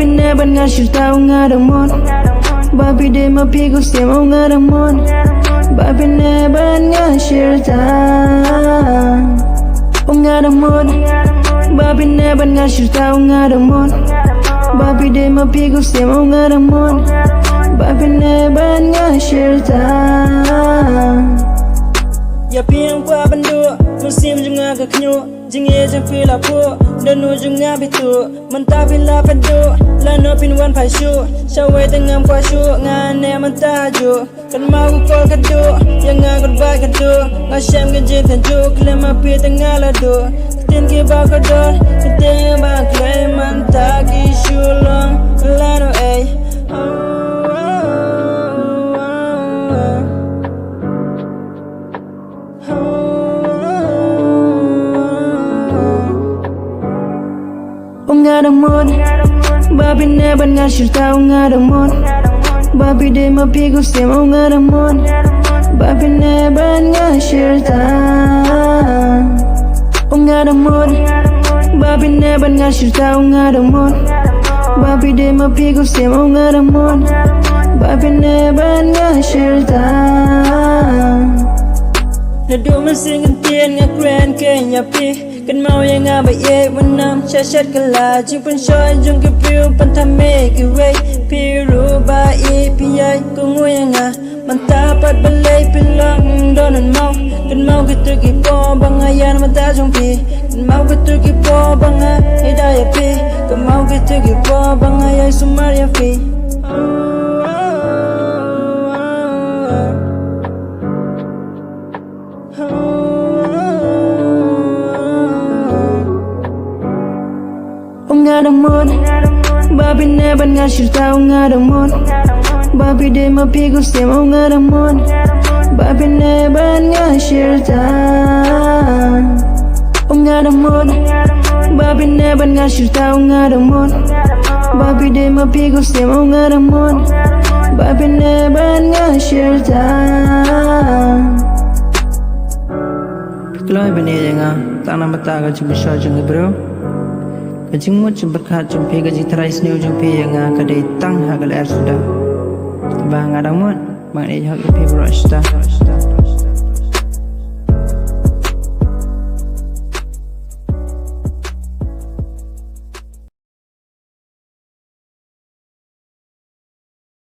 Babine ban ngasir tau ngaramon Babi de mapi gusti mau ngaramon Babine ban ngasir tau ngaramon Babine ban ngasir tau ngaramon Babi de mapi gusti mau ngaramon Babine ban ngasir tau Ya piang pa bando musim junga ka knyo jinge jang fila po danu junga bitu manta pila pado lano pin wan phai shu shawe tengam kwa shu ngane manta ju kan mau ko kado yang ngagot ba kado ngasam genje tanju klema pi tengala do tin ke ba kado tin ba klema manta ki shulong lano ay ngaramon Babine ban ngasir tau ngaramon Babi de mapi gusti mau ngaramon Babine ban ngasir tau ngaramon Babine ban ngasir tau ngaramon Babi de mapi gusti mau ngaramon Babine ban ngasir tau Nadu masing ngentien ngakren kenya pi Kan mau yang ngabai ye menam syashat kala Jipun shoy jung ke piu pantame ke wey Piru ba ye piyay kungu yang nga Mantapat balay pilang donan mau Kan mau gitu kipo bangayan mata jung pi Kan mau gitu kipo banga hidayah pi Kan mau gitu kipo bangayay sumarya pi ngaramon Babine ban ngasir tau ngaramon Babi de mapi gusti mau ngaramon Babine ban ngasir tau ngaramon Babine ban ngasir tau ngaramon Babi de mapi gusti mau ngaramon Babine ban ngasir tau Kalau bani jangan tanah mata ka cuma show jangan bro Kajing mo berkat jumpi gaji terais new jumpi yang kadai tang hagal air sudah. Bang adang mo, bang ini hak ipi bro sudah.